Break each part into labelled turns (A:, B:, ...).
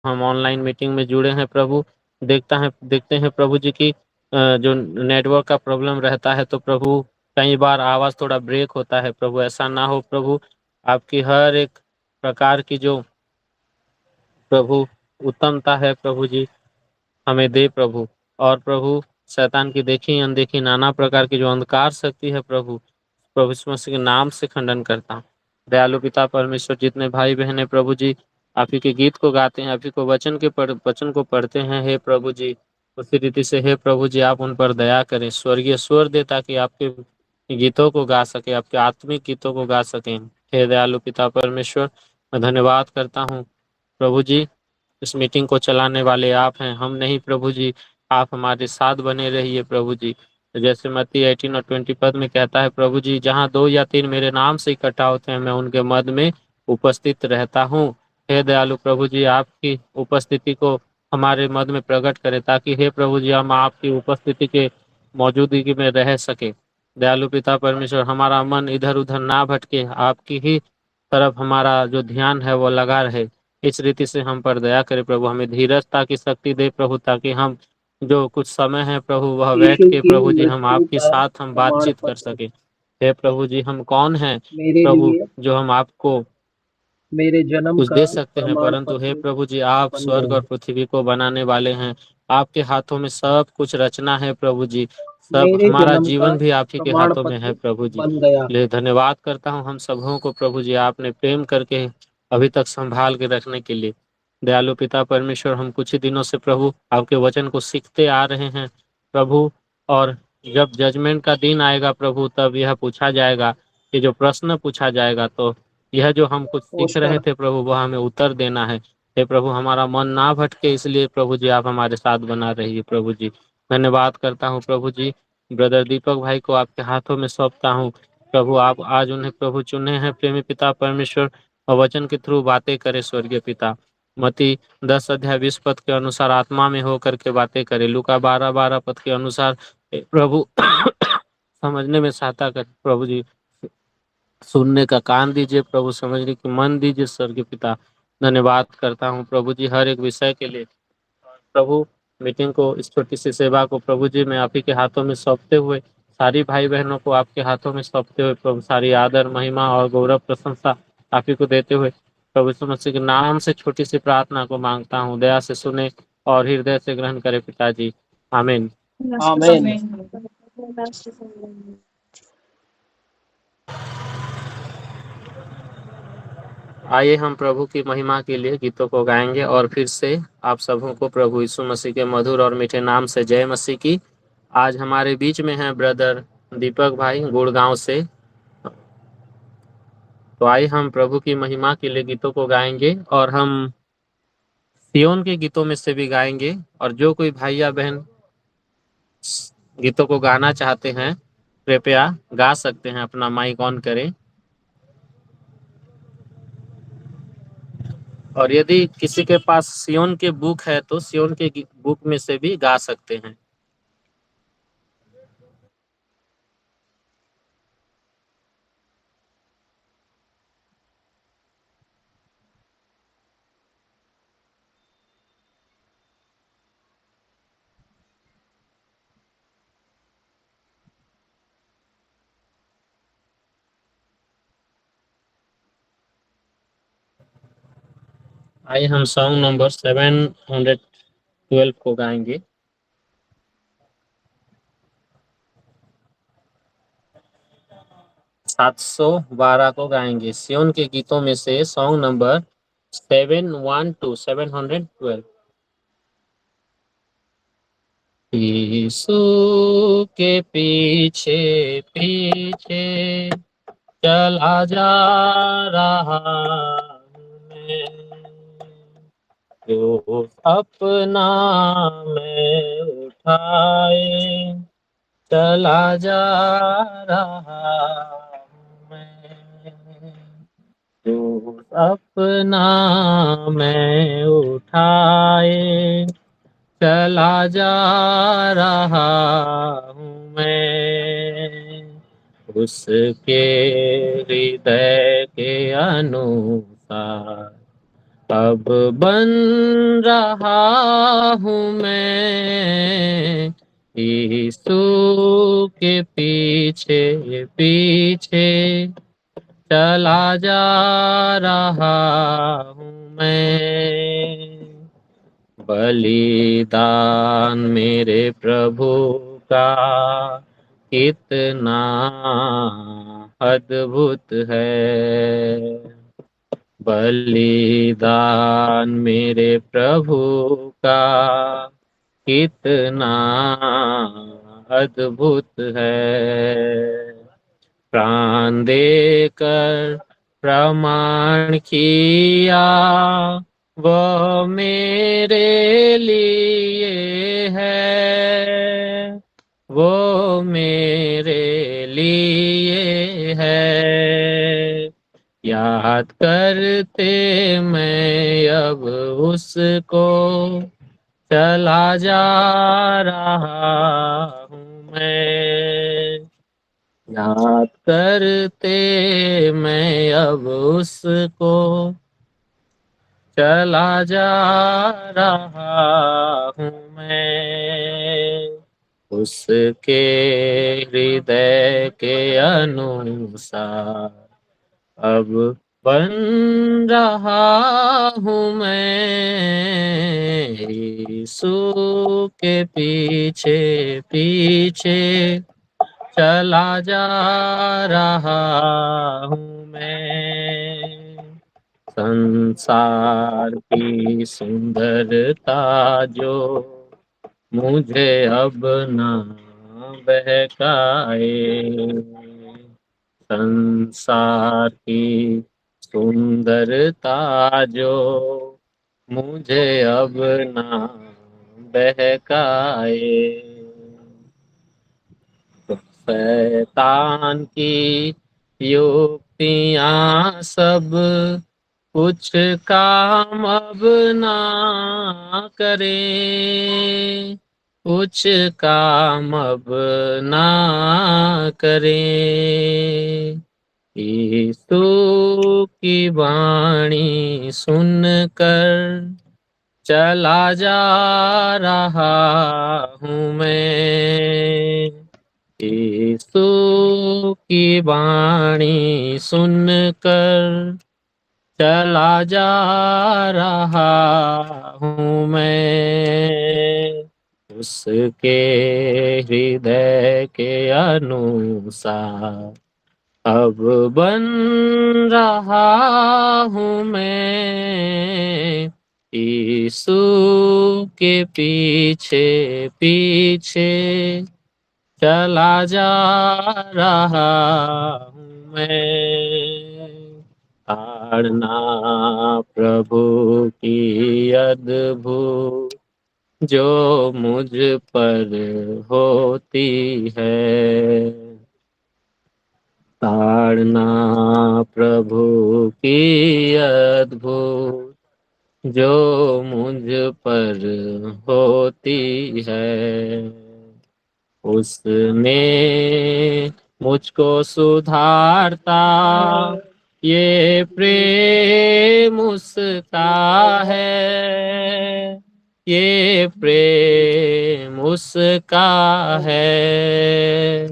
A: हम online meeting में जुड़े हैं प्रभु। देखते हैं प्रभु जी की जो नेटवर्क का प्रॉब्लम रहता है तो प्रभु कई बार आवाज़ थोड़ा ब्रेक होता है प्रभु, ऐसा ना हो प्रभु। आपकी हर एक प्रकार की जो प्रभु उत्तमता है प्रभु जी हमें दे प्रभु। और प्रभु शैतान की देखी अनदेखी नाना प्रकार की जो अंधकार शक्ति है प्रभु, प्रभु यीशु मसीह के नाम से खंडन करता हूँ। दयालु पिता परमेश्वर, जितने भाई बहन है प्रभु जी आप ही के गीत को गाते हैं, आप ही को वचन को पढ़ते हैं हे प्रभु जी, उसी रीति से हे प्रभु जी आप उन पर दया करें, स्वर्गीय स्वर दे ताकि आपके गीतों को गा सके, आपके आत्मिक गीतों को गा सकें। हे दयालु पिता परमेश्वर, मैं धन्यवाद करता हूँ प्रभु जी। इस मीटिंग को चलाने वाले आप हैं, हम नहीं प्रभु जी, आप हमारे साथ बने रहिए प्रभु जी। जैसे मत्ती 18 और 20 पद में कहता है प्रभु जी, जहाँ 2 या 3 मेरे नाम से इकट्ठा होते हैं मैं उनके मध्य में उपस्थित रहता हूँ। हे दयालु प्रभु जी आपकी उपस्थिति को हमारे मध्य में प्रकट करें ताकि हे प्रभु जी हम आपकी उपस्थिति के मौजूदगी में रह सके। दयालु पिता परमेश्वर, हमारा मन इधर उधर ना भटके, आपकी ही तरफ हमारा जो ध्यान है वो लगा रहे। इस रीति से हम पर दया करे प्रभु, हमें धीरजता की शक्ति दे प्रभु, ताकि हम जो कुछ समय है प्रभु वह बैठ
B: यीशु
A: के
B: की
A: प्रभु जी हम
B: मृत्यु
A: आपके
B: का
A: साथ हम
B: प्रमाण
A: बातचीत कर
B: पत्र
A: सके। हे प्रभु जी हम कौन हैं
B: मेरे
A: प्रभु
B: लिए
A: जो हम आपको
B: मेरे जन्म
A: कुछ
B: का
A: दे सकते हैं,
B: प्रमाण
A: परंतु हे
B: पत्र
A: प्रभु जी आप
B: बन
A: स्वर्ग
B: गया।
A: और पृथ्वी को बनाने वाले हैं। आपके हाथों में सब कुछ रचना है प्रभु जी, सब
B: मेरे
A: हमारा
B: जन्म का
A: जीवन भी आप ही के
B: प्रमाण
A: हाथों में है
B: पत्र
A: प्रभु जी।
B: बन गया।
A: इसलिए धन्यवाद करता हूँ हम सबों को प्रभु जी, आपने प्रेम करके अभी तक संभाल के रखने के लिए। दयालु पिता परमेश्वर, हम कुछ ही दिनों से प्रभु आपके वचन को सीखते आ रहे हैं प्रभु, और जब जजमेंट का दिन आएगा प्रभु तब यह पूछा जाएगा, कि जो प्रश्न पूछा जाएगा तो यह जो हम कुछ सीख रहे
B: पोस्टर
A: थे प्रभु वह हमें उत्तर देना है। हे प्रभु हमारा मन ना भटके, इसलिए प्रभु जी आप हमारे साथ बना रहिए प्रभु जी। धन्यवाद करता हूँ प्रभु जी, ब्रदर दीपक भाई को आपके हाथों में सौंपता हूँ प्रभु। आप आज उन्हें प्रभु चुने हैं प्रेमी पिता परमेश्वर, और वचन के थ्रू बातें करे स्वर्गीय पिता। मती 10 अध्याय 20 पद के अनुसार आत्मा में होकर के बातें करे। लूका 12 पद के अनुसार प्रभु समझने में सहायता कर प्रभु जी, सुनने का कान दीजिए प्रभु, समझने की मन दीजिए स्वर्गीय पिता। धन्यवाद करता हूँ प्रभु जी हर एक विषय के लिए। प्रभु मीटिंग को, इस छोटी सी सेवा को प्रभु जी मैं आप ही के हाथों में सौंपते हुए, सारी भाई बहनों को आपके हाथों में सौंपते हुए प्रभु, सारी आदर महिमा और गौरव प्रशंसा आप ही को देते हुए प्रभु यीशु मसीह के नाम से छोटी सी प्रार्थना को मांगता हूँ, दया से सुने और हृदय से ग्रहण करे पिताजी, आमीन।
B: आमीन।
A: आइए हम प्रभु की महिमा के लिए गीतों को गाएंगे, और फिर से आप सबों को प्रभु यीशु मसीह के मधुर और मीठे नाम से जय मसीह की। आज हमारे बीच में हैं ब्रदर दीपक भाई गुड़गांव से। तो आइए हम प्रभु की महिमा के लिए गीतों को गाएंगे, और हम सियोन के गीतों में से भी गाएंगे। और जो कोई भाई या बहन गीतों को गाना चाहते हैं कृपया गा सकते हैं, अपना माइक ऑन करें। और यदि किसी के पास सियोन के बुक है तो सियोन के बुक में से भी गा सकते हैं। आइए हम सॉन्ग नंबर 712 को गाएंगे। 712 को गाएंगे, सियोन के गीतों में से सॉन्ग नंबर 712। यीशु के पीछे पीछे चला जा रहा हूं मैं, जो अपना मैं उठाए चला जा रहा हूं मैं, जो अपना मैं उठाए चला जा रहा हूं मैं, उसके हृदय के अनुसार अब बन रहा हूँ मैं यीशु के पीछे पीछे चला जा रहा हूँ मैं। बलिदान मेरे प्रभु का कितना अद्भुत है। बलिदान मेरे प्रभु का कितना अद्भुत है। प्राण देकर प्रमाण किया वो मेरे लिए है, वो मेरे लिए है। याद करते मैं अब उसको चला जा रहा हूँ मैं। याद करते मैं अब उसको चला जा रहा हूँ मैं। उसके हृदय के अनुसार अब बन रहा हूँ मैं यीशु के पीछे पीछे चला जा रहा हूँ मैं। संसार की सुंदरता जो मुझे अब ना बहकाए। संसार की सुंदरता जो मुझे अब ना बहकाए। शैतान की युक्तियां सब कुछ काम अब ना करें, कुछ काम अब ना करें। यीशु की वाणी सुनकर चला जा रहा हूँ मैं। यीशु की वाणी सुनकर चला जा रहा हूँ मैं। उसके हृदय के अनुसार अब बन रहा हूँ मैं यीशु के पीछे पीछे चला जा रहा हूँ मैं। ताड़ना प्रभु की अद्भुत जो मुझ पर होती है। ताड़ना प्रभु की अद्भुत जो मुझ पर होती है। उसने मुझको सुधारता ये प्रेम उसका है, ये प्रेम उसका है।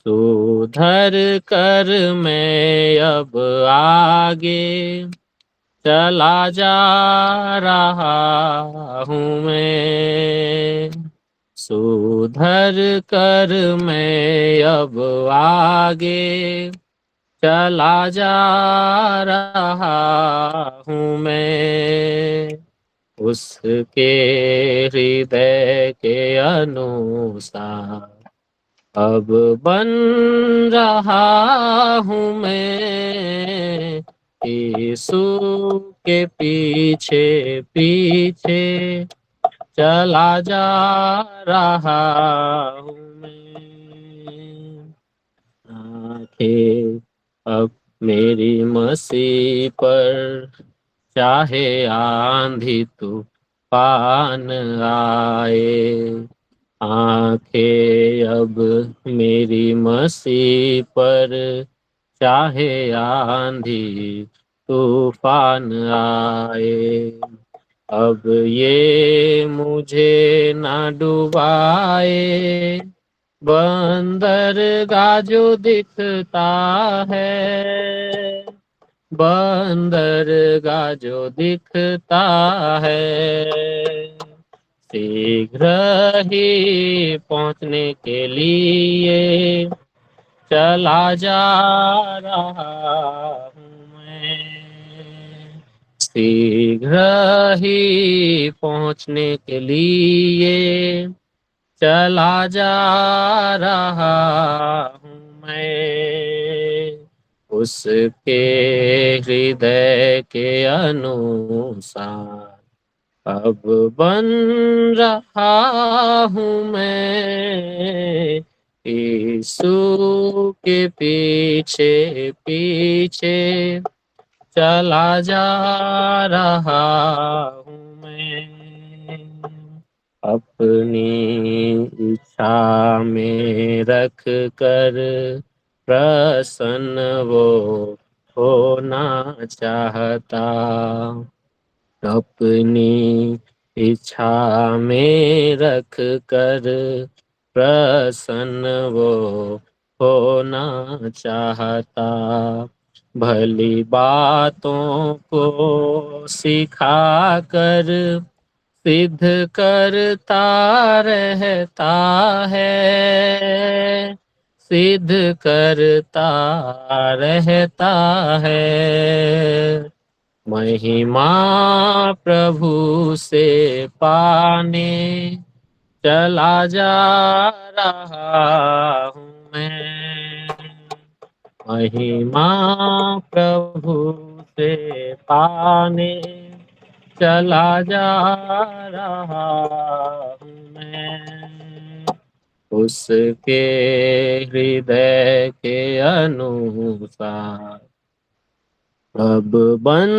A: सुधर कर मैं अब आगे चला जा रहा हूँ मैं। सुधर कर मैं अब आगे चला जा रहा हूँ मैं। उसके हृदय के अनुसार अब बन रहा हूँ मैं यीशु के पीछे पीछे चला जा रहा हूँ मैं। आंखें अब मेरी मसीह पर चाहे आंधी तूफान आए। आंखें अब मेरी मसीह पर चाहे आंधी तूफान आए, अब ये मुझे ना डुबाए। बंदरगाह जो दिखता है, बंदरगाह जो दिखता है, शीघ्र ही पहुंचने के लिए चला जा रहा हूँ मैं। शीघ्र ही पहुंचने के लिए चला जा रहा हूँ मैं। उसके हृदय के अनुसार अब बन रहा हूँ मैं। यीशु के पीछे पीछे चला जा रहा हूँ मैं। अपनी इच्छा में रख कर प्रसन्न वो होना चाहता। अपनी इच्छा में रख कर प्रसन्न वो होना चाहता। भली बातों को सिखा कर सिद्ध करता रहता है, सिद्ध करता रहता है। महिमा प्रभु से पाने चला जा रहा हूँ मैं। महिमा प्रभु से पाने चला जा रहा हूँ मैं। उसके हृदय के अनुसार अब बन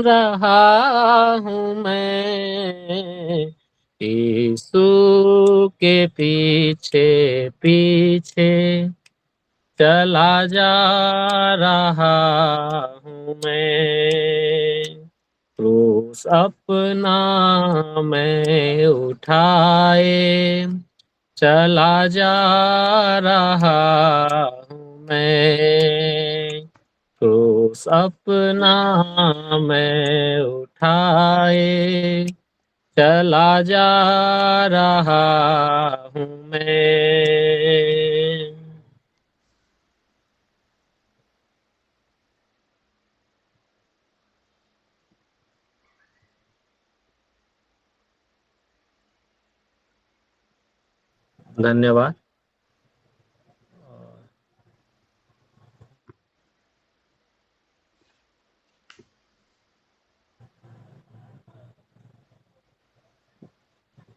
A: रहा हूँ मैं। यीशु के पीछे पीछे चला जा रहा हूँ मैं। क्रूस अपना मैं उठाए चला जा रहा हूँ मैं। क्रूस अपना मैं उठाए चला जा रहा हूँ मैं। धन्यवाद।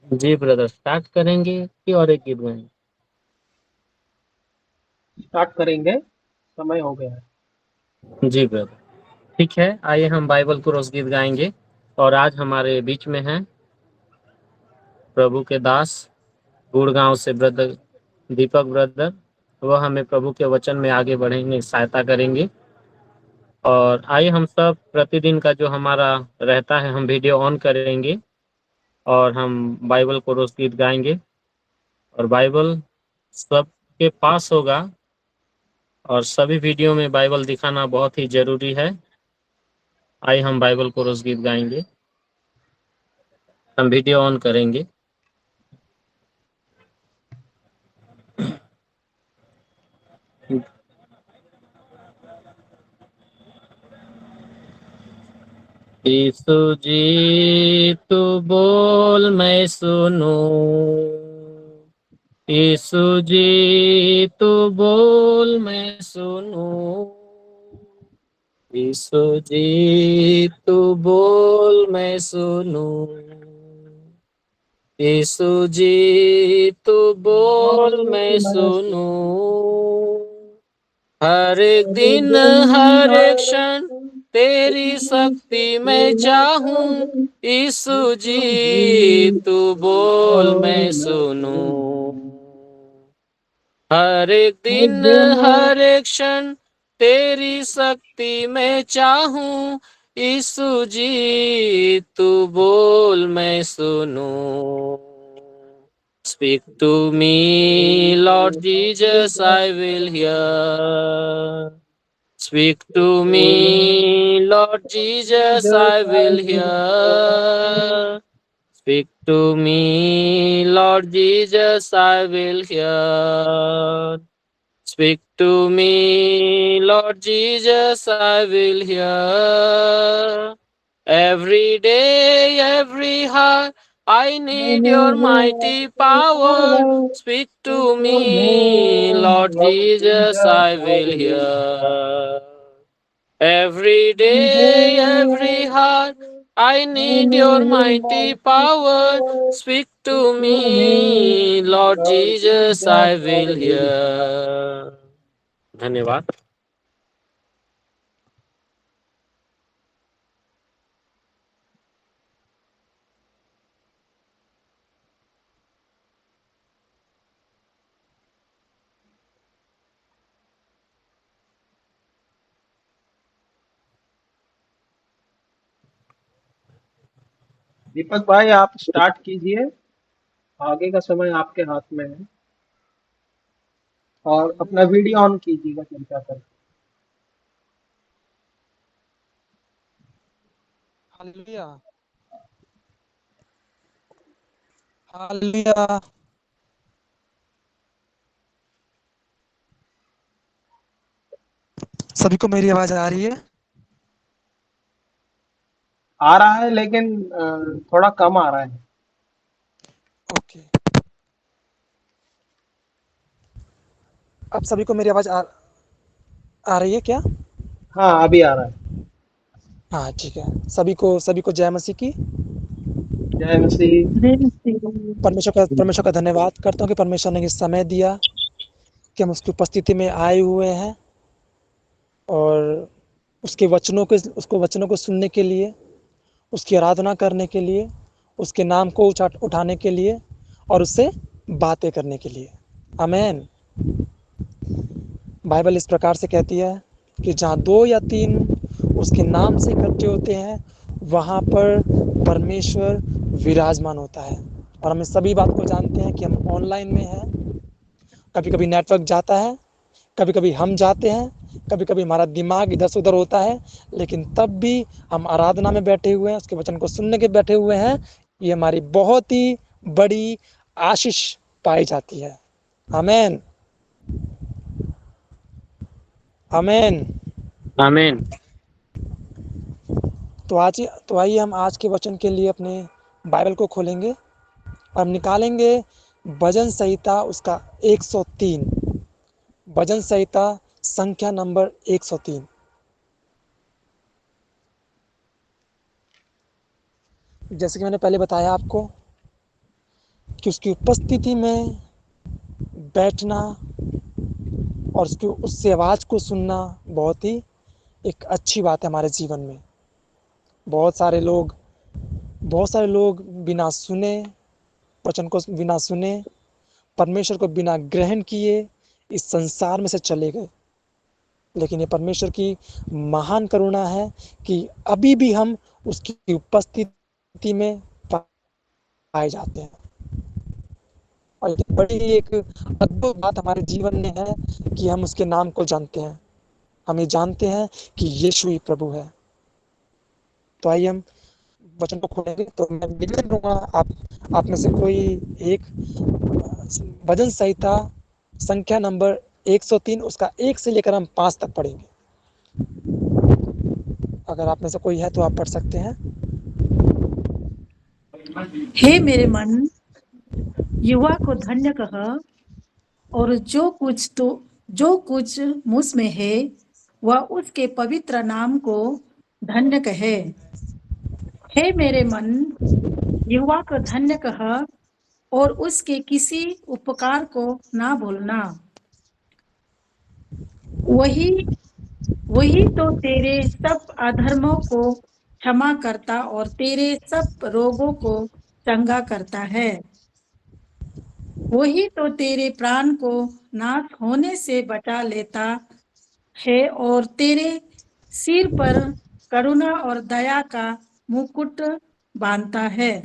A: जी ब्रदर, स्टार्ट करेंगे कि और एक गीत गाएंगे?
B: स्टार्ट करेंगे, समय हो गया है।
A: जी ब्रदर, ठीक है। आइए हम बाइबल क्रॉस गीत गाएंगे। और आज हमारे बीच में हैं प्रभु के दास गुड़गांव से ब्रदर दीपक ब्रदर। वह हमें प्रभु के वचन में आगे बढ़ेंगे, सहायता करेंगे। और आइए हम सब प्रतिदिन का जो हमारा रहता है, हम वीडियो ऑन करेंगे और हम बाइबल क्रॉस गीत गाएंगे। और बाइबल सबके पास होगा और सभी वीडियो में बाइबल दिखाना बहुत ही जरूरी है। आइए हम बाइबल क्रॉस गीत गाएंगे, हम वीडियो ऑन करेंगे। यीशु जी तू बोल मैं सुनूं, यीशु जी तू बोल मैं सुनूं, यीशु जी तू बोल मैं सुनूं, यीशु जी तू बोल मैं सुनूं। हर एक दिन हर एक क्षण तेरी शक्ति मैं चाहूं, यीशु जी तू बोल मैं सुनूं। हर एक दिन हर एक क्षण तेरी शक्ति मैं चाहूं, यीशु जी तू बोल मैं सुनूं। Speak to me, Lord Jesus, I will hear. Speak to me, Lord Jesus, I will hear. Speak to me, Lord Jesus, I will hear. Speak to me, Lord Jesus, I will hear. Every day, every heart, I need your mighty power. Speak to me, Lord Jesus, I will hear. Every day, every heart, I need your mighty power. Speak to me, Lord Jesus, I will hear. धन्यवाद।
B: दीपक भाई आप start कीजिए, आगे का समय आपके हाथ में है। और अपना वीडियो ऑन कीजिएगा कृपया कर।
C: Hallelujah hallelujah. सभी को मेरी आवाज आ रही है?
B: आ रहा है लेकिन थोड़ा कम आ रहा है।
C: ओके, अब सभी को मेरी आवाज आ रही है क्या?
B: हाँ अभी आ रहा है।
C: हाँ ठीक है। सभी को जय मसीह की।
B: जय मसीह।
C: परमेश्वर का धन्यवाद करता हूँ कि परमेश्वर ने ये समय दिया कि हम उसकी उपस्थिति में आए हुए हैं और उसको वचनों को सुनने के लिए, उसकी आराधना करने के लिए, उसके नाम को उठाने के लिए और उससे बातें करने के लिए। आमीन। बाइबल इस प्रकार से कहती है कि जहाँ 2 या 3 उसके नाम से इकट्ठे होते हैं, वहाँ पर परमेश्वर विराजमान होता है। और हम इस सभी बात को जानते हैं कि हम ऑनलाइन में हैं। कभी कभी नेटवर्क जाता है, कभी कभी हम जाते हैं, कभी कभी हमारा दिमाग इधर से उधर होता है, लेकिन तब भी हम आराधना में बैठे हुए हैं, उसके वचन को सुनने के बैठे हुए हैं। ये हमारी बहुत ही बड़ी आशीष पाई जाती है। आमीन आमीन।
A: आमीन।
C: तो आइए हम आज के वचन के लिए अपने बाइबल को खोलेंगे और निकालेंगे भजन संहिता उसका 103। भजन संहिता संख्या नंबर 103। जैसे कि मैंने पहले बताया आपको कि उसकी उपस्थिति में बैठना और उससे आवाज़ को सुनना बहुत ही एक अच्छी बात है हमारे जीवन में। बहुत सारे लोग बिना सुने, वचन को बिना सुने, परमेश्वर को बिना ग्रहण किए इस संसार में से चले गए। लेकिन ये परमेश्वर की महान करुणा है कि अभी भी हम उसकी उपस्थिति में पाए जाते हैं। और ये बड़ी एक अद्भुत बात हमारे जीवन में है कि हम उसके नाम को जानते हैं। हम ये जानते हैं कि यीशु ही प्रभु है। तो आइए हम वचन को खोलेंगे। तो मैं निवेदन करूंगा आप में से कोई एक भजन संहिता संख्या नंबर 103 उसका 1 से लेकर हम 5 तक पढ़ेंगे। अगर आप में से कोई है तो आप पढ़ सकते हैं।
D: हे मेरे मन, युवा को धन्य कह, और जो कुछ मुझ में है वह उसके पवित्र नाम को धन्य कहे। हे मेरे मन, युवा को धन्य कह और उसके किसी उपकार को ना भूलना। वही तो तेरे सब अधर्मों को क्षमा करता और तेरे सब रोगों को चंगा करता है। वही तो तेरे प्राण को नाश होने से बचा लेता है और तेरे सिर पर करुणा और दया का मुकुट बांधता है।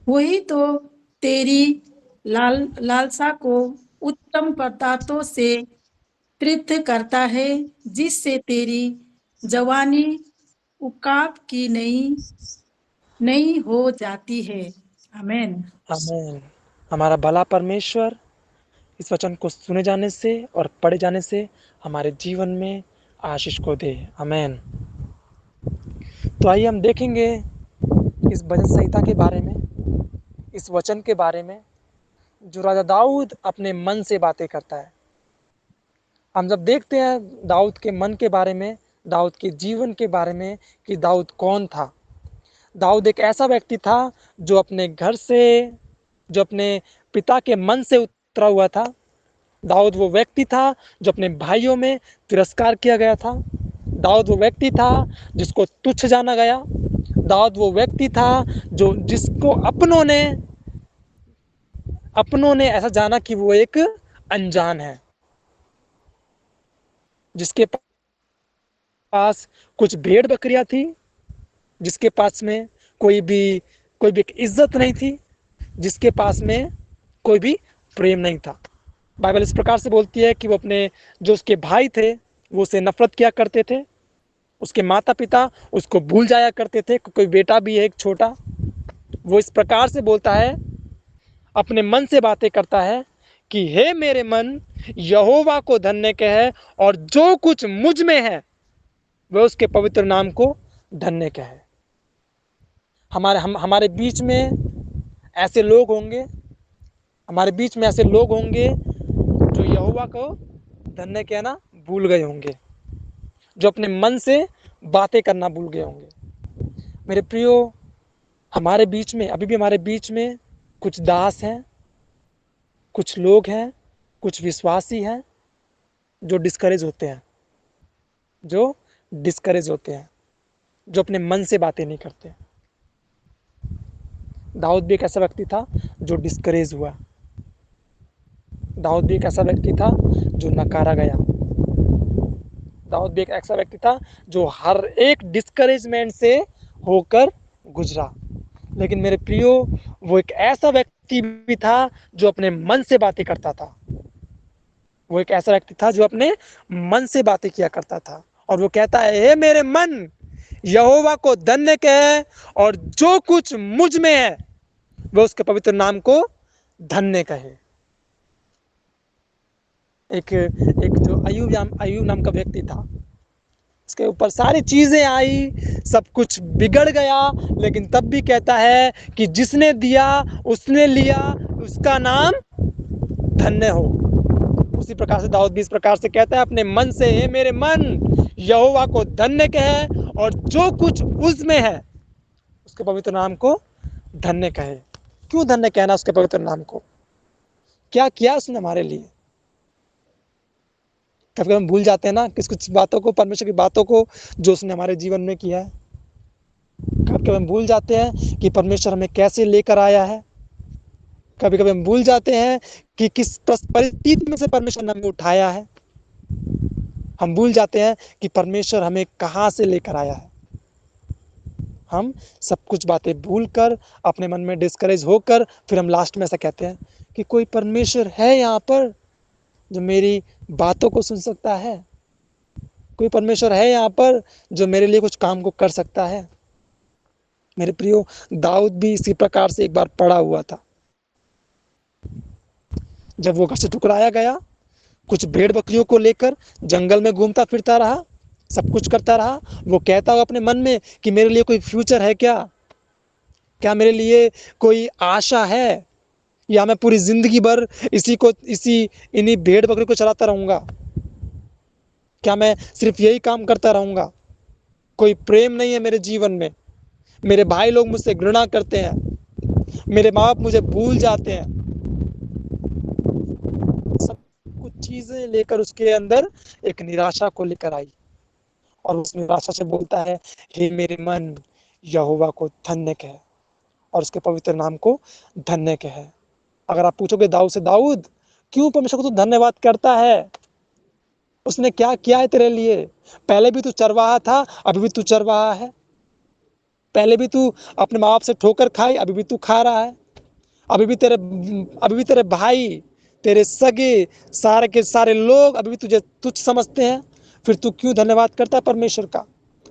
D: वही तो तेरी लालसा को उत्तम पदार्थों से तृप्त करता है, जिससे तेरी जवानी उकाब की नई हो जाती है। आमेन।
C: आमीन। हमारा भला परमेश्वर इस वचन को सुने जाने से और पढ़े जाने से हमारे जीवन में आशीष को दे। आमीन। तो आइए हम देखेंगे इस भजन संहिता के बारे में, इस वचन के बारे में, जो राजा दाऊद अपने मन से बातें करता है। हम जब देखते हैं दाऊद के मन के बारे में, दाऊद के जीवन के बारे में, कि दाऊद कौन था। दाऊद एक ऐसा व्यक्ति था जो अपने घर से, जो अपने पिता के मन से उतरा हुआ था। दाऊद वो व्यक्ति था जो अपने भाइयों में तिरस्कार किया गया था। दाऊद वो व्यक्ति था जिसको तुच्छ जाना गया। दाऊद वो व्यक्ति था जो जिसको अपनों ने ऐसा जाना कि वो एक अनजान है, जिसके पास कुछ भेड़ बकरियां थी, जिसके पास में कोई भी एक इज्जत नहीं थी, जिसके पास में कोई भी प्रेम नहीं था। बाइबल इस प्रकार से बोलती है कि वो अपने जो उसके भाई थे वो उसे नफरत किया करते थे, उसके माता पिता उसको भूल जाया करते थे। कोई बेटा भी है एक छोटा, वो इस प्रकार से बोलता है, अपने मन से बातें करता है कि हे मेरे मन, यहोवा को धन्य कहे और जो कुछ मुझ में है वह उसके पवित्र नाम को धन्य कहे। हमारे बीच में ऐसे लोग होंगे, हमारे बीच में ऐसे लोग होंगे जो यहोवा को धन्य कहना भूल गए होंगे, जो अपने मन से बातें करना भूल गए होंगे। मेरे प्रियो, हमारे बीच में, अभी भी हमारे बीच में कुछ दास हैं, कुछ लोग हैं, कुछ विश्वासी हैं जो डिस्करेज होते हैं, जो अपने मन से बातें नहीं करते। दाऊद भी एक ऐसा व्यक्ति था जो डिस्करेज हुआ। दाऊद भी एक ऐसा व्यक्ति था जो नकारा गया। दाऊद भी एक ऐसा व्यक्ति था जो हर एक डिस्करेजमेंट से होकर गुजरा। लेकिन मेरे प्रियो, वो एक ऐसा व्यक्ति भी था जो अपने मन से बातें करता था। वो एक ऐसा व्यक्ति था जो अपने मन से बातें किया करता था, और वो कहता है, हे मेरे मन, यहोवा को धन्य कहे और जो कुछ मुझ में है वह उसके पवित्र नाम को धन्य कहे। एक जो अय्यूब नाम का व्यक्ति था, उसके ऊपर सारी चीजें आई, सब कुछ बिगड़ गया, लेकिन तब भी कहता है कि जिसने दिया उसने लिया, उसका नाम धन्य हो। उसी प्रकार से दाऊद भी इस प्रकार से कहता है अपने मन से, हे मेरे मन, यहोवा को धन्य कहे और जो कुछ उसमें है उसके पवित्र नाम को धन्य कहे। क्यों धन्य कहना उसके पवित्र नाम को? क्या किया उसने हमारे लिए? कभी हम भूल जाते हैं ना कुछ बातों को, परमेश्वर की बातों को जो उसने हमारे जीवन में किया है। कभी हम भूल जाते हैं कि परमेश्वर हमें कैसे लेकर आया है। कभी कभी हम भूल जाते हैं कि किस परिस्थिति में से परमेश्वर ने हमें उठाया है। हम भूल जाते हैं कि परमेश्वर हमें कहाँ से लेकर आया है। हम सब कुछ बातें भूलकर, अपने मन में डिस्करेज होकर, फिर हम लास्ट में ऐसा कहते हैं कि कोई परमेश्वर है यहाँ पर जो मेरी बातों को सुन सकता है, कोई परमेश्वर है यहाँ पर जो मेरे लिए कुछ काम को कर सकता है। मेरे प्रियो, दाऊद भी इसी प्रकार से एक बार पड़ा हुआ था। जब वो घर से ठुकराया गया, कुछ भेड़ बकरियों को लेकर जंगल में घूमता फिरता रहा, सब कुछ करता रहा। वो कहता हुआ अपने मन में कि मेरे लिए कोई फ्यूचर है क्या मेरे लिए कोई आशा है, या मैं पूरी जिंदगी भर इन्हीं भेड़ बकरी को चलाता रहूंगा? क्या मैं सिर्फ यही काम करता रहूंगा? कोई प्रेम नहीं है मेरे जीवन में, मेरे भाई लोग मुझसे घृणा करते हैं, मेरे माँ बाप मुझे भूल जाते हैं। सब कुछ चीजें लेकर उसके अंदर एक निराशा को लेकर आई, और उस निराशा से बोलता है, हे मेरे मन, यहोवा को धन्य कहे और उसके पवित्र नाम को धन्य कहे। अगर आप पूछोगे दाऊद से, दाऊद क्यों परमेश्वर को तो धन्यवाद करता है, उसने क्या किया है तेरे लिए। पहले भी तू चरवाहा था, अभी भी तू चरवाहा है। पहले भी तू अपने माँ बाप से ठोकर खाई, अभी भी तू खा रहा है। अभी भी तेरे भाई, तेरे सगे, सारे के सारे लोग अभी भी तुझे तुच्छ समझते हैं। फिर तू क्यों धन्यवाद करता है परमेश्वर का?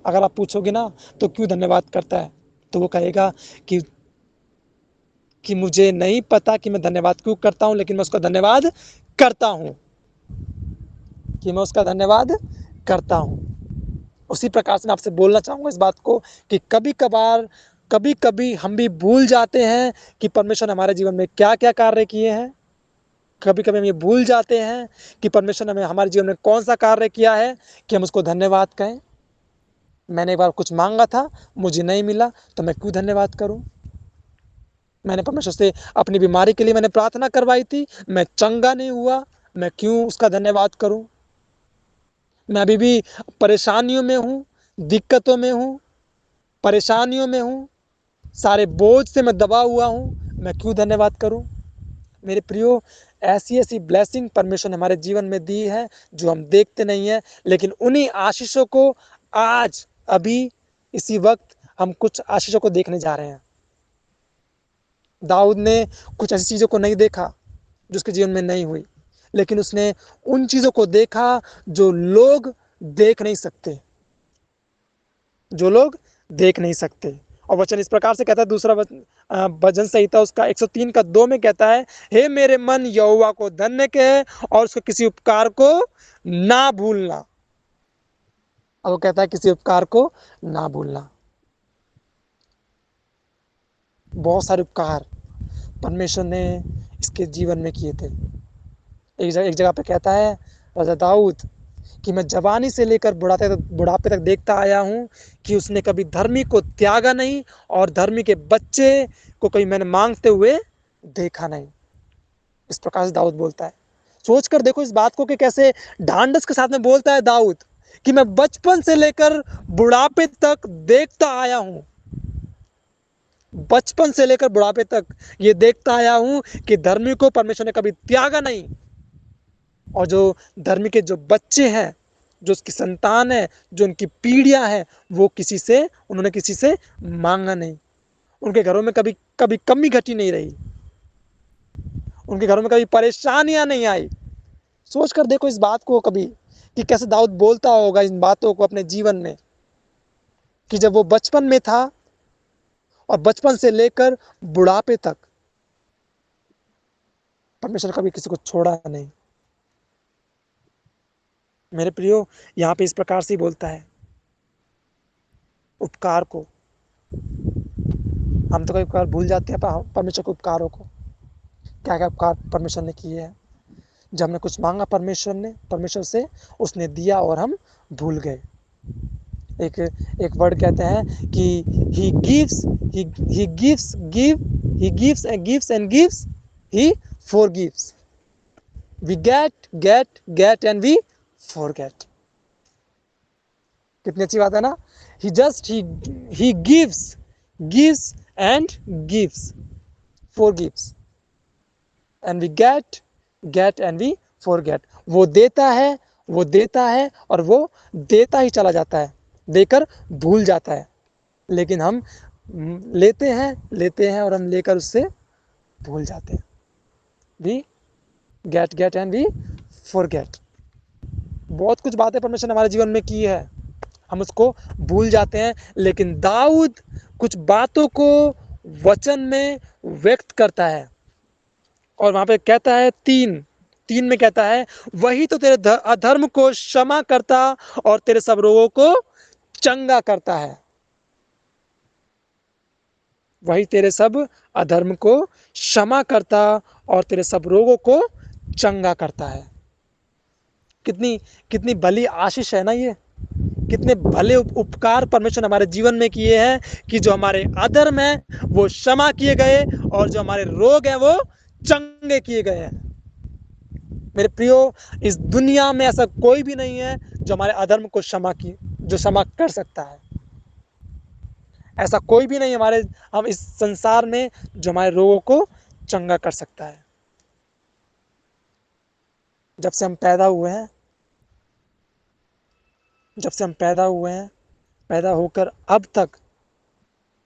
C: अगर आप पूछोगे ना तो क्यों धन्यवाद करता है, तो वो कहेगा कि मुझे नहीं पता कि मैं धन्यवाद क्यों करता हूं, लेकिन मैं उसका धन्यवाद करता हूं, कि मैं उसका धन्यवाद करता हूं। उसी प्रकार से मैं आपसे बोलना चाहूंगा इस बात को कि कभी कभी हम भी भूल जाते हैं कि परमेश्वर ने हमारे जीवन में क्या क्या कार्य किए हैं। कभी कभी हम ये भूल जाते हैं कि परमेश्वर ने हमारे जीवन में कौन सा कार्य किया है कि हम उसको धन्यवाद कहें। मैंने एक बार कुछ मांगा था, मुझे नहीं मिला, तो मैं क्यों धन्यवाद करूं? मैंने परमेश्वर से अपनी बीमारी के लिए मैंने प्रार्थना करवाई थी, मैं चंगा नहीं हुआ, मैं क्यों उसका धन्यवाद करूं? मैं अभी भी परेशानियों में हूं, दिक्कतों में हूं, परेशानियों में हूं, सारे बोझ से मैं दबा हुआ हूं, मैं क्यों धन्यवाद करूं? मेरे प्रियो, ऐसी ऐसी ब्लेसिंग परमेश्वर ने हमारे जीवन में दी है जो हम देखते नहीं है, लेकिन उन्हीं आशीषों को आज अभी इसी वक्त हम कुछ आशीषों को देखने जा रहे हैं। दाऊद ने कुछ ऐसी चीजों को नहीं देखा जो उसके जीवन में नहीं हुई, लेकिन उसने उन चीजों को देखा जो लोग देख नहीं सकते, जो लोग देख नहीं सकते। और वचन इस प्रकार से कहता है, दूसरा भजन संहिता उसका 103 का 2 में कहता है, हे मेरे मन यहोवा को धन्य कहे और उसके किसी उपकार को ना भूलना। अब वो कहता है किसी उपकार को ना भूलना। बहुत सारे उपकार परमेश्वर ने इसके जीवन में किए थे। एक जगह पे कहता है राजा दाऊद कि मैं जवानी से लेकर बुढ़ापे तक देखता आया हूं कि उसने कभी धर्मी को त्यागा नहीं और धर्मी के बच्चे को कभी मैंने मांगते हुए देखा नहीं। इस प्रकार से दाऊद बोलता है। सोच कर देखो इस बात को कि कैसे ढांढस के साथ में बोलता है दाऊद कि मैं बचपन से लेकर बुढ़ापे तक देखता आया हूं, बचपन से लेकर बुढ़ापे तक ये देखता आया हूं कि धर्मी को परमेश्वर ने कभी त्यागा नहीं, और जो धर्मी के जो बच्चे हैं, जो उसकी संतान है, जो उनकी पीढ़ियां हैं, वो उन्होंने किसी से मांगा नहीं। उनके घरों में कभी कभी कमी घटी नहीं रही, उनके घरों में कभी परेशानियां नहीं आई। सोच कर देखो इस बात को कभी कि कैसे दाऊद बोलता होगा इन बातों को अपने जीवन में, कि जब वो बचपन में था और बचपन से लेकर बुढ़ापे तक परमेश्वर कभी किसी को छोड़ा नहीं। मेरे प्रियो, यहाँ पे इस प्रकार से ही बोलता है उपकार को। हम तो कई उपकार भूल जाते हैं परमेश्वर के उपकारों को, क्या क्या उपकार परमेश्वर ने किए हैं। जब हमने कुछ मांगा परमेश्वर से, उसने दिया और हम भूल गए। एक वर्ड कहते हैं कि he gives and gives, he forgives. We get and we forget. कितनी अच्छी बात है ना। he gives and gives, forgives, and we get and we forget. वो देता है और वो देता ही चला जाता है, देकर भूल जाता है। लेकिन हम लेते हैं और हम लेकर उससे भूल जाते हैं। We get and we forget. बहुत कुछ बातें परमेश्वर ने हमारे जीवन में की है, हम उसको भूल जाते हैं। लेकिन दाऊद कुछ बातों को वचन में व्यक्त करता है, और वहां पे कहता है 3 में कहता है, वही तो तेरे अधर्म को क्षमा करता और तेरे सब रोगों को चंगा करता है। वही तेरे सब अधर्म को क्षमा करता और तेरे सब रोगों को चंगा करता है। कितनी भली आशीष है ना ये। कितने भले उपकार परमेश्वर ने हमारे जीवन में किए हैं कि जो हमारे अधर्म है वो क्षमा किए गए और जो हमारे रोग हैं वो चंगे किए गए हैं। मेरे प्रियो, इस दुनिया में ऐसा कोई भी नहीं है जो हमारे अधर्म को क्षमा कर सकता है। ऐसा कोई भी नहीं हम इस संसार में जो हमारे रोगों को चंगा कर सकता है। जब से हम पैदा हुए हैं जब से हम पैदा हुए हैं, पैदा होकर अब तक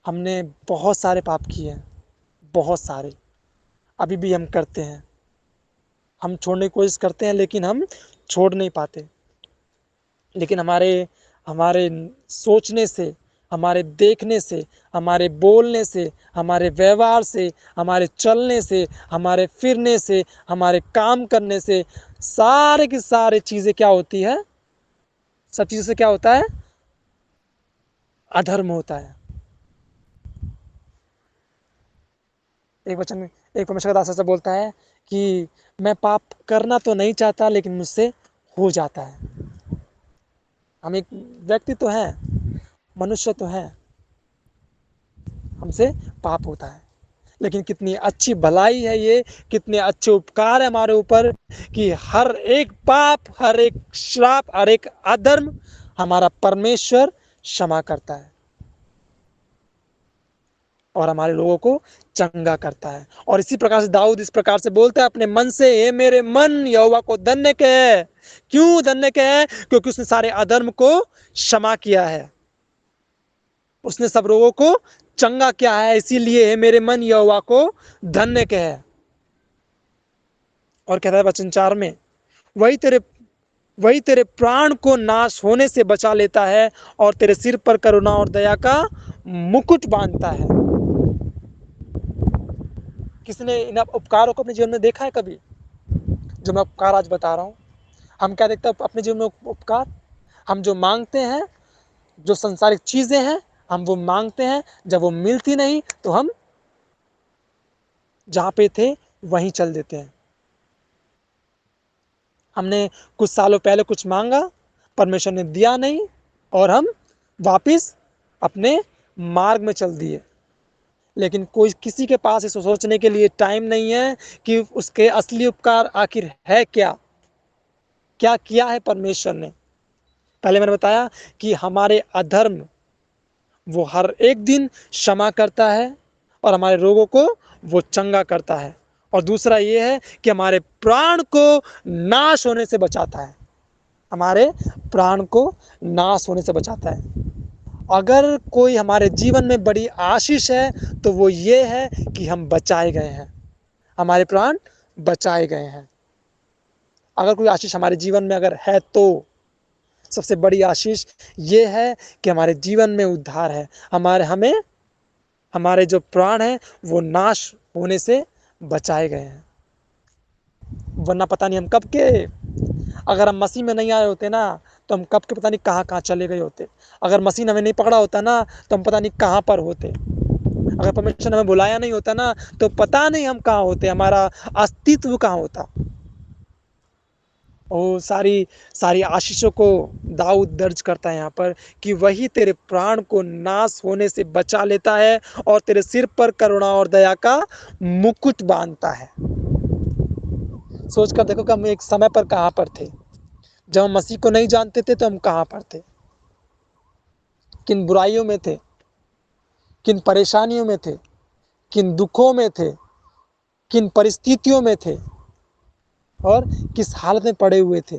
C: हमने बहुत सारे पाप किए हैं, बहुत सारे, अभी भी हम करते हैं। हम छोड़ने की कोशिश करते हैं लेकिन हम छोड़ नहीं पाते। लेकिन हमारे हमारे सोचने से, हमारे देखने से, हमारे बोलने से, हमारे व्यवहार से, हमारे चलने से, हमारे फिरने से, हमारे काम करने से, सारे की सारी चीज़ें क्या होती है? सब चीज़ों से क्या होता है? अधर्म होता है। एक वचन, एक परमेश्वर का दास ऐसा बोलता है कि मैं पाप करना तो नहीं चाहता लेकिन मुझसे हो जाता है। हम एक व्यक्ति तो हैं, मनुष्य तो हैं, हमसे पाप होता है। लेकिन कितनी अच्छी भलाई है ये, कितने अच्छे उपकार है हमारे ऊपर कि हर एक पाप, हर एक श्राप, हर एक अधर्म हमारा परमेश्वर क्षमा करता है और हमारे लोगों को चंगा करता है। और इसी प्रकार से दाऊद इस प्रकार से बोलता है अपने मन से, हे मेरे मन यहोवा को धन्य कह। क्यों धन्य कह? क्योंकि उसने सारे अधर्म को क्षमा किया है, उसने सब लोगों को चंगा किया है, इसीलिए हे मेरे मन यहोवा को धन्य कह। और कहता है वचन 4 में, वही तेरे प्राण को नाश होने से बचा लेता है और तेरे सिर पर करुणा और दया का मुकुट बांधता है। किसने इन उपकारों को अपने जीवन में देखा है कभी? जो मैं उपकार आज बता रहा हूँ, हम क्या देखते हैं अपने जीवन में उपकार? हम जो मांगते हैं, जो संसारिक चीजें हैं, हम वो मांगते हैं, जब वो मिलती नहीं तो हम जहां पे थे वहीं चल देते हैं। हमने कुछ सालों पहले कुछ मांगा, परमेश्वर ने दिया नहीं और हम वापस अपने मार्ग में चल दिए। लेकिन कोई किसी के पास इसे सोचने के लिए टाइम नहीं है कि उसके असली उपकार आखिर है क्या, क्या किया है परमेश्वर ने। पहले मैंने बताया कि हमारे अधर्म वो हर एक दिन क्षमा करता है और हमारे रोगों को वो चंगा करता है। और दूसरा ये है कि हमारे प्राण को नाश होने से बचाता है, हमारे प्राण को नाश होने से बचाता है। अगर कोई हमारे जीवन में बड़ी आशीष है तो वो ये है कि हम बचाए गए हैं, हमारे प्राण बचाए गए हैं। अगर कोई आशीष हमारे जीवन में अगर है तो सबसे बड़ी आशीष ये है कि हमारे जीवन में उद्धार है, हमारे जो प्राण हैं वो नाश होने से बचाए गए हैं। वरना पता नहीं हम कब के, अगर हम मसीह में नहीं आए होते ना तो हम कब के पता नहीं कहाँ कहाँ चले गए होते। अगर मसीह ने हमें नहीं पकड़ा होता ना तो हम पता नहीं कहाँ पर होते। अगर परमेश्वर ने हमें बुलाया नहीं होता ना तो पता नहीं हम कहाँ होते, हमारा अस्तित्व कहाँ होता। और सारी सारी आशीषों को दाऊद दर्ज करता है यहाँ पर कि वही तेरे प्राण को नाश होने से बचा लेता है और तेरे सिर पर करुणा और दया का मुकुट बांधता है। सोच कर देखो कि हम एक समय पर कहाँ पर थे, जब हम मसीह को नहीं जानते थे तो हम कहाँ पर थे, किन बुराइयों में थे, किन परेशानियों में थे, किन दुखों में थे, किन परिस्थितियों में थे और किस हालत में पड़े हुए थे।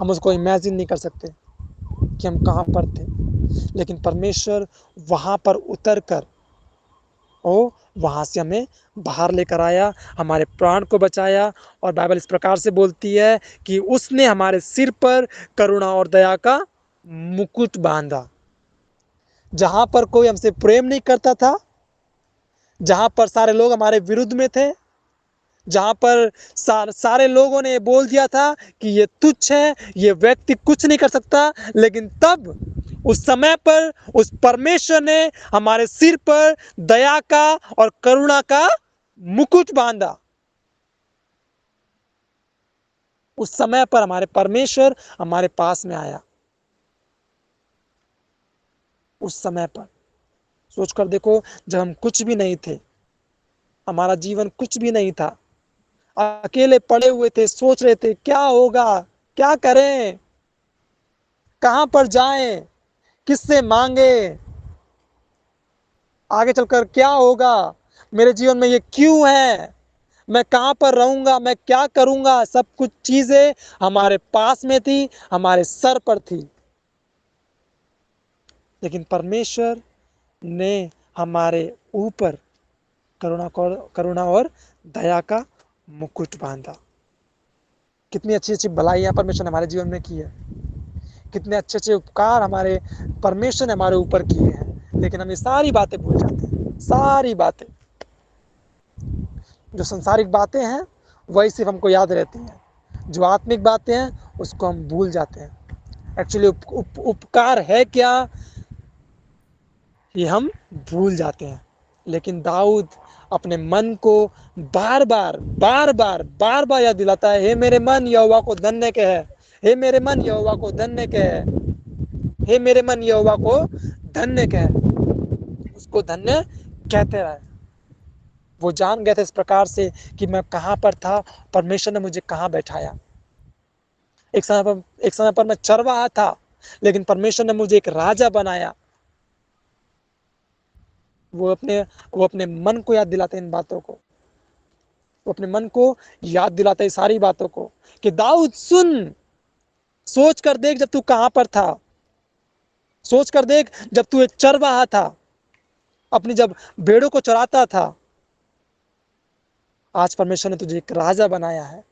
C: हम उसको इमेजिन नहीं कर सकते कि हम कहाँ पर थे। लेकिन परमेश्वर वहाँ पर उतर कर ओ वहाँ से हमें बाहर लेकर आया, हमारे प्राण को बचाया। और बाइबल इस प्रकार से बोलती है कि उसने हमारे सिर पर करुणा और दया का मुकुट बांधा। जहाँ पर कोई हमसे प्रेम नहीं करता था, जहाँ पर सारे लोग हमारे विरुद्ध में थे, जहाँ पर सारे लोगों ने बोल दिया था कि ये तुच्छ है, ये व्यक्ति कुछ नहीं कर सकता, लेकिन तब उस समय पर उस परमेश्वर ने हमारे सिर पर दया का और करुणा का मुकुट बांधा। उस समय पर हमारे परमेश्वर हमारे पास में आया। उस समय पर सोचकर देखो, जब हम कुछ भी नहीं थे, हमारा जीवन कुछ भी नहीं था, अकेले पड़े हुए थे, सोच रहे थे क्या होगा, क्या करें, कहां पर जाएं, किससे मांगे, आगे चलकर क्या होगा, मेरे जीवन में ये क्यों है, मैं कहां पर रहूंगा, मैं क्या करूंगा। सब कुछ चीजें हमारे पास में थी, हमारे सर पर थी, लेकिन परमेश्वर ने हमारे ऊपर करुणा और दया का मुकुट बांधा। कितनी अच्छी अच्छी भलाइयाँ परमेश्वर ने हमारे जीवन में की है, कितने अच्छे अच्छे उपकार हमारे परमेश्वर ने हमारे ऊपर किए हैं, लेकिन हम ये सारी बातें भूल जाते हैं। सारी बातें, जो संसारिक बातें हैं वही सिर्फ हमको याद रहती हैं, जो आत्मिक बातें हैं उसको हम भूल जाते हैं। एक्चुअली उपकार है क्या ये हम भूल जाते हैं। लेकिन दाऊद अपने मन को बार बार याद दिलाता है, हे मेरे मन यहोवा को धन्य कह, हे मेरे मन यहोवा को धन्य कह, हे मेरे मन यहोवा को धन्य कह। उसको धन्य कहते रहे। वो जान गए थे इस प्रकार से कि मैं कहाँ पर था, परमेश्वर ने मुझे कहाँ बैठाया। एक समय पर मैं चरवाहा था, लेकिन परमेश्वर ने मुझे एक राजा बनाया। वो अपने मन को याद दिलाते इन बातों को, वो अपने मन को याद दिलाते हैं सारी बातों को कि दाऊद सुन, सोच कर देख जब तू कहां पर था, सोच कर देख जब तू एक चरवाहा था, अपनी जब भेड़ों को चराता था, आज परमेश्वर ने तुझे एक राजा बनाया है।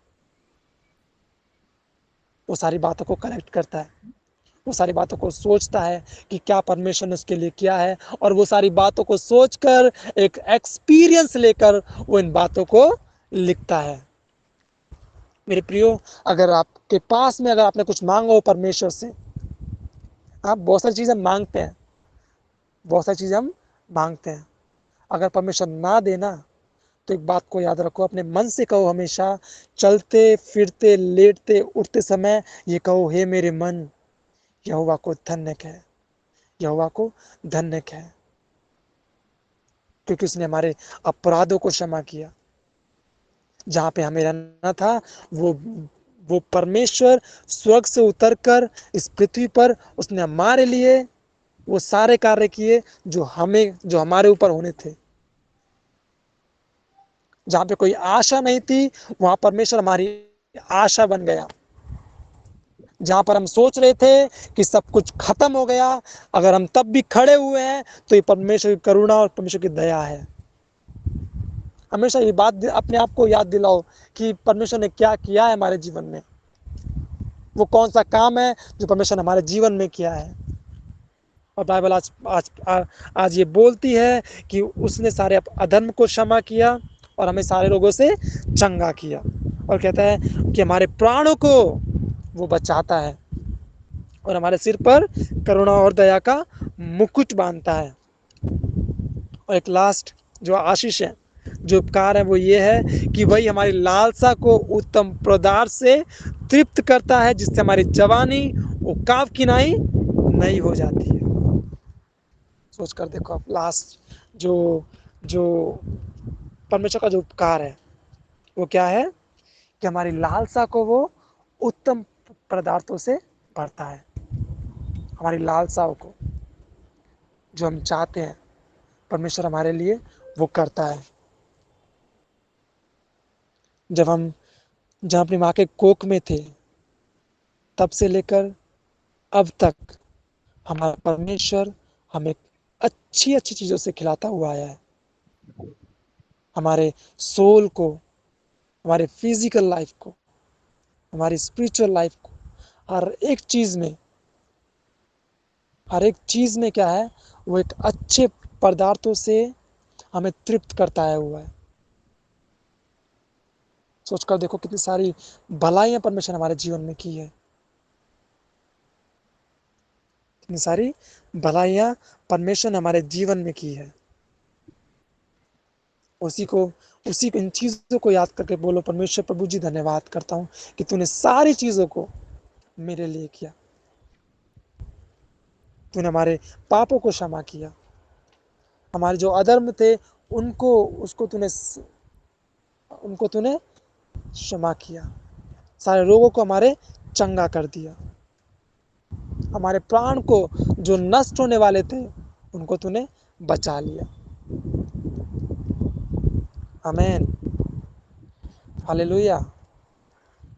C: वो सारी बातों को कलेक्ट करता है, वो सारी बातों को सोचता है कि क्या परमेश्वर ने उसके लिए किया है, और वो सारी बातों को सोचकर एक एक्सपीरियंस लेकर वो इन बातों को लिखता है। मेरे प्रियो, अगर आपके पास में अगर आपने कुछ मांगा हो परमेश्वर से, आप बहुत सारी चीजें मांगते हैं, बहुत सारी चीजें हम मांगते हैं, अगर परमेश्वर ना देना तो एक बात को याद रखो, अपने मन से कहो, हमेशा चलते फिरते लेटते उठते समय ये कहो, हे मेरे मन यहोवा को धन्य कह, यहोवा को धन्य कह, क्योंकि उसने हमारे अपराधों को क्षमा किया। जहां पे हमें रहना था, वो परमेश्वर स्वर्ग से उतरकर इस पृथ्वी पर उसने हमारे लिए वो सारे कार्य किए जो हमारे ऊपर होने थे। जहां पे कोई आशा नहीं थी, वहां परमेश्वर हमारी आशा बन गया। जहां पर हम सोच रहे थे कि सब कुछ खत्म हो गया, अगर हम तब भी खड़े हुए हैं तो ये परमेश्वर की करुणा और परमेश्वर की दया है। हमेशा ये बात अपने आप को याद दिलाओ कि परमेश्वर ने क्या किया है हमारे जीवन में, वो कौन सा काम है जो परमेश्वर ने हमारे जीवन में किया है। और बाइबल आज ये बोलती है कि उसने सारे अधर्म को क्षमा किया और हमें सारे रोगों से चंगा किया, और कहता है कि हमारे प्राणों को वो बचाता है और हमारे सिर पर करुणा और दया का मुकुट बांधता है। और एक लास्ट जो आशीष है, जो उपकार है, वो ये है कि वही हमारी लालसा को उत्तम पदार्थ से तृप्त करता है, जिससे हमारी जवानी उकाब किनाई नहीं हो जाती है। सोच कर देखो आप, लास्ट जो परमेश्वर का जो उपकार है वो क्या है कि हमारी लालसा को वो उत्तम पदार्थों से भरता है। हमारी लालसाओं को जो हम चाहते हैं परमेश्वर हमारे लिए वो करता है। जब अपनी माँ के कोख में थे, तब से लेकर अब तक हमारा परमेश्वर हमें अच्छी अच्छी चीजों से खिलाता हुआ आया है। हमारे सोल को, हमारे फिजिकल लाइफ को, हमारी स्पिरिचुअल लाइफ को, हर एक चीज में क्या है, वो एक अच्छे पदार्थों से हमें तृप्त करता है हुआ है। सोचकर देखो कितनी सारी भलाइयां परमेश्वर हमारे जीवन में की है, कितनी सारी भलाइयां परमेश्वर ने हमारे जीवन में की है। उसी इन चीजों को याद करके बोलो, परमेश्वर प्रभु जी धन्यवाद करता हूँ कि तूने सारी चीजों को मेरे लिए किया। तूने हमारे पापों को क्षमा किया, हमारे जो अधर्म थे उनको तूने क्षमा किया, सारे रोगों को हमारे चंगा कर दिया, हमारे प्राण को जो नष्ट होने वाले थे उनको तूने बचा लिया। आमीन, हालेलुया।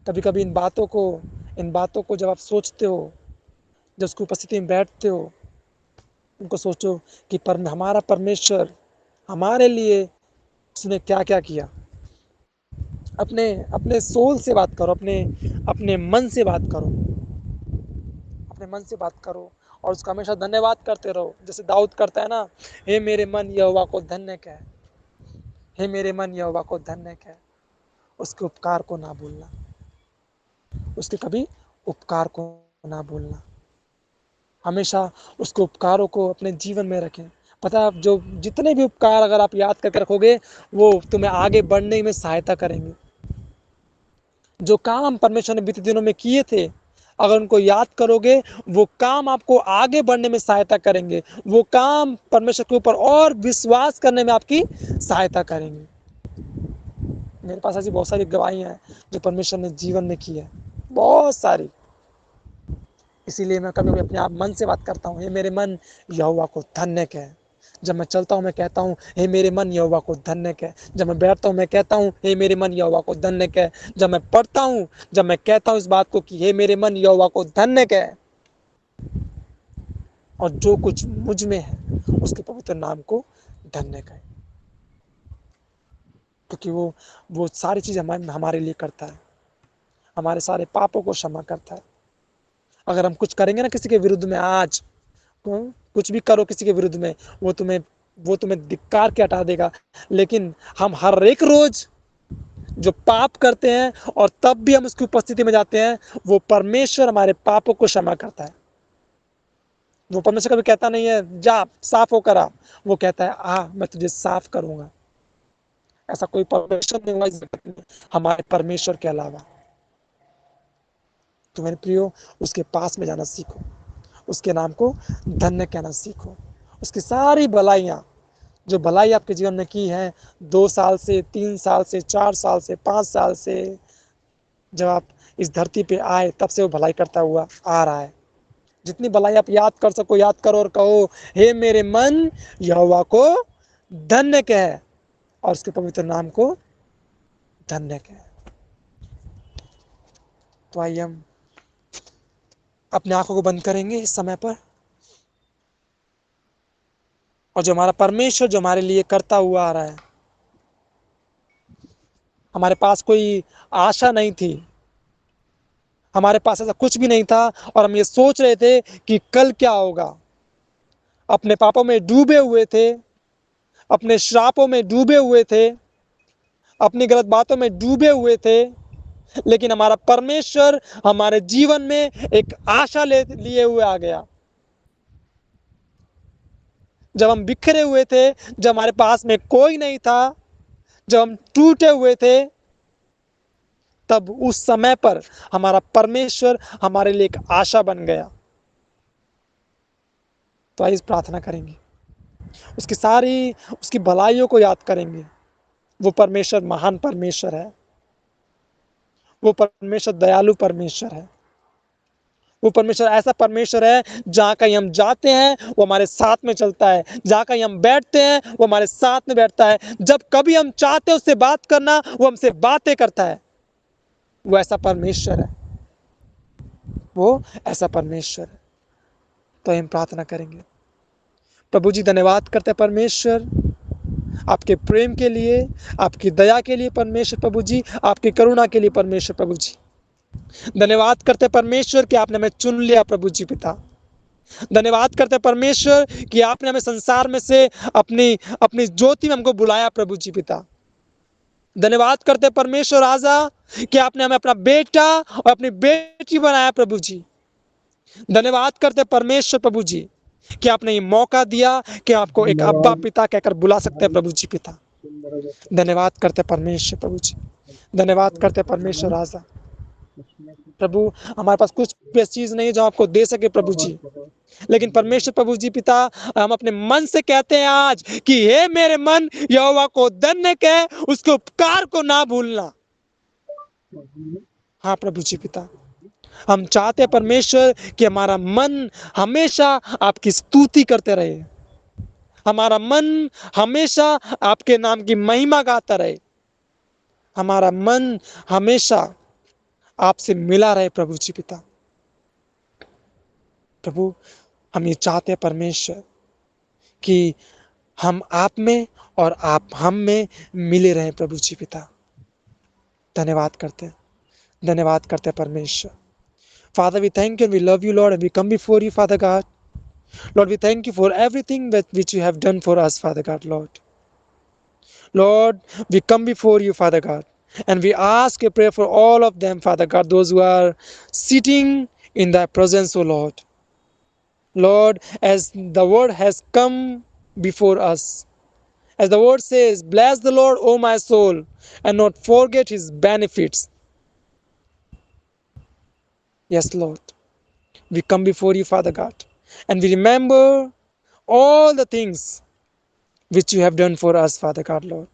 C: कभी कभी इन बातों को जब आप सोचते हो, जब उसकी उपस्थिति में बैठते हो, उनको सोचो कि हमारा परमेश्वर हमारे लिए उसने क्या क्या किया। अपने अपने सोल से बात करो, अपने अपने मन से बात करो, अपने मन से बात करो और उसका हमेशा धन्यवाद करते रहो, जैसे दाऊद करता है ना, हे मेरे मन यहोवा को धन्य कह, हे मेरे मन यहोवा को धन्य कह। उसके उपकार को ना भूलना, उसके कभी उपकार को ना भूलना, हमेशा उसके उपकारों को अपने जीवन में रखें। पता है, आप जो जितने भी उपकार अगर आप याद करके रखोगे, वो तुम्हें आगे बढ़ने में सहायता करेंगे। जो काम परमेश्वर ने बीते दिनों में किए थे, अगर उनको याद करोगे, वो काम आपको आगे बढ़ने में सहायता करेंगे। वो काम परमेश्वर के ऊपर और विश्वास करने में आपकी सहायता करेंगे। मेरे पास ऐसी बहुत सारी गवाहियां हैं जो परमेश्वर ने जीवन में की है, बहुत सारी। इसीलिए मैं कभी अपने आप मन से बात करता हूँ, हे मेरे मन यहोवा को धन्य कह। जब मैं चलता हूँ मैं कहता हूँ, हे मेरे मन यहोवा को धन्य कह। जब मैं बैठता हूँ मैं कहता हूँ, हे मेरे मन यहोवा को धन्य कह। जब मैं पढ़ता हूँ, जब मैं कहता हूँ इस बात को कि हे मेरे मन यहोवा को धन्य कह, और जो कुछ मुझ में है उसके पवित्र नाम को धन्य कह, क्योंकि वो सारी चीज़ हमारे लिए करता है, हमारे सारे पापों को क्षमा करता है। अगर हम कुछ करेंगे ना किसी के विरुद्ध में, आज कुछ भी करो किसी के विरुद्ध में, वो तुम्हें धिक्कार के हटा देगा। लेकिन हम हर एक रोज जो पाप करते हैं और तब भी हम उसकी उपस्थिति में जाते हैं, वो परमेश्वर हमारे पापों को क्षमा करता है। वो परमेश्वर कभी कहता नहीं है जा साफ होकर आ, वो कहता है आ मैं तुझे साफ करूंगा। ऐसा कोई परमेश्वर नहीं हुआ इस जगत में हमारे परमेश्वर के अलावा। तो मेरे प्रियो, उसके पास में जाना सीखो, उसके नाम को धन्य कहना सीखो। उसकी सारी भलाइयां, जो भलाई आपके जीवन में की है, 2 साल से 3 साल से 4 साल से 5 साल से, जब आप इस धरती पे आए तब से वो भलाई करता हुआ आ रहा है। जितनी भलाई आप याद कर सको याद करो और कहो, हे मेरे मन यहोवा को धन्य कह और उसके पवित्र नाम को धन्य कह। तो आइए हम अपने आंखों को बंद करेंगे इस समय पर, और जो हमारा परमेश्वर जो हमारे लिए करता हुआ आ रहा है। हमारे पास कोई आशा नहीं थी, हमारे पास ऐसा कुछ भी नहीं था, और हम ये सोच रहे थे कि कल क्या होगा। अपने पापों में डूबे हुए थे, अपने श्रापों में डूबे हुए थे, अपनी गलत बातों में डूबे हुए थे। लेकिन हमारा परमेश्वर हमारे जीवन में एक आशा लिए हुए आ गया। जब हम बिखरे हुए थे, जब हमारे पास में कोई नहीं था, जब हम टूटे हुए थे, तब उस समय पर हमारा परमेश्वर हमारे लिए एक आशा बन गया। तो आइए प्रार्थना करेंगे, उसकी भलाइयों को याद करेंगे। वो परमेश्वर महान परमेश्वर है, वो परमेश्वर दयालु परमेश्वर है, वो परमेश्वर ऐसा परमेश्वर है जहाँ कहीं हम जाते हैं वो हमारे साथ में चलता है, जहाँ कहीं हम बैठते हैं वो हमारे साथ में बैठता है, जब कभी हम चाहते हैं उससे बात करना वो हमसे बातें करता है। वो ऐसा परमेश्वर है, वो ऐसा परमेश्वर है। तो हम प्रार्थना करेंगे। प्रभु जी, धन्यवाद करते हैं परमेश्वर आपके प्रेम के लिए, आपकी दया के लिए परमेश्वर प्रभु जी, आपकी करुणा के लिए परमेश्वर प्रभु जी। धन्यवाद करते परमेश्वर कि आपने हमें चुन लिया प्रभु जी पिता। धन्यवाद करते परमेश्वर कि आपने हमें संसार में से अपनी अपनी ज्योति में हमको बुलाया प्रभु जी पिता। धन्यवाद करते परमेश्वर राजा कि आपने हमें अपना बेटा और अपनी बेटी बनाया प्रभु जी। धन्यवाद करते परमेश्वर प्रभु जी कि आपने ये मौका दिया कि आपको एक अब्बा पिता कहकर बुला सकते हैं प्रभु जी पिता। धन्यवाद करते परमेश्वर प्रभु जी, धन्यवाद करते परमेश्वर राजा। प्रभु, हमारे पास कुछ भी चीज नहीं है जो आपको दे सके प्रभु जी, लेकिन परमेश्वर प्रभु जी पिता, हम अपने मन से कहते हैं आज कि हे मेरे मन यहोवा को धन्य कह, उसके उपकार को ना भूलना। हाँ प्रभु जी पिता, हम चाहते हैं परमेश्वर कि हमारा मन हमेशा आपकी स्तुति करते रहे, हमारा मन हमेशा आपके नाम की महिमा गाता रहे, हमारा मन हमेशा आपसे मिला रहे प्रभु जी पिता। प्रभु, हम ये चाहते हैं परमेश्वर कि हम आप में और आप हम में मिले रहें प्रभु जी पिता। धन्यवाद करते हैं, धन्यवाद करते हैं परमेश्वर। Father, we thank you and we love you, Lord, and we come before you, Father God. Lord, we thank you for everything which you have done for us, Father God, Lord. Lord, we come before you, Father God, and we ask a prayer for all of them, Father God, those who are sitting in thy presence, O Lord. Lord, as the word has come before us, as the word says, bless the Lord, O my soul, and not forget his benefits. Yes, Lord, we come before you, Father God, and we remember all the things which you have done for us, Father God, Lord.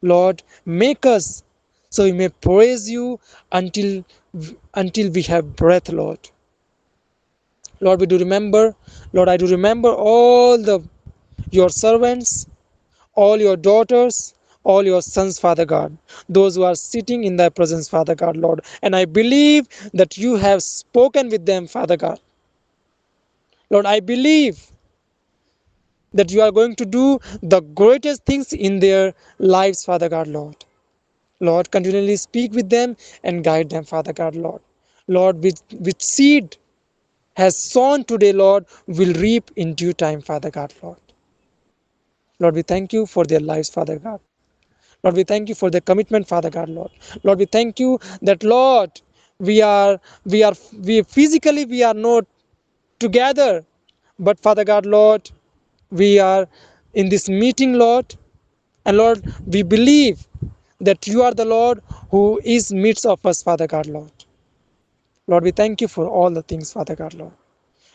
C: Lord, make us so we may praise you until we have breath, Lord. Lord, we do remember, Lord, I do remember all your servants, all your daughters, all your sons, Father God, those who are sitting in thy presence, Father God, Lord. And I believe that you have spoken with them, Father God. Lord, I believe that you are going to do the greatest things in their lives, Father God, Lord. Lord, continually speak with them and guide them, Father God, Lord. Lord, which seed has sown today, Lord, will reap in due time, Father God, Lord. Lord, we thank you for their lives, Father God. Lord, we thank you for their commitment, Father God, Lord. Lord, we thank you that, Lord, we physically we are not together, but Father God, Lord, we are in this meeting, Lord, and Lord, we believe that you are the Lord who is midst of us, Father God, Lord. Lord, we thank you for all the things, Father God, Lord.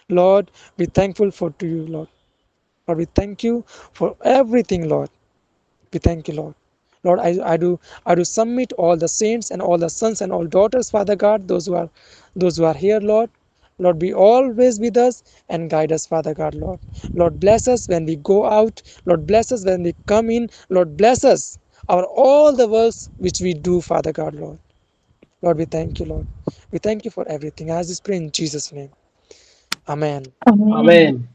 C: Lord, we thankful for to you, Lord. Lord, we thank you for everything, Lord. We thank you, Lord. Lord, I do submit all the saints and all the sons and all daughters, Father God, those who are here, Lord. Lord, be always with us and guide us, Father God, Lord. Lord, bless us when we go out. Lord, bless us when we come in. Lord, bless us our all the works which we do, Father God, Lord. Lord, we thank you, Lord. We thank you for everything. As we pray in Jesus' name. Amen.
D: Amen.
B: Amen.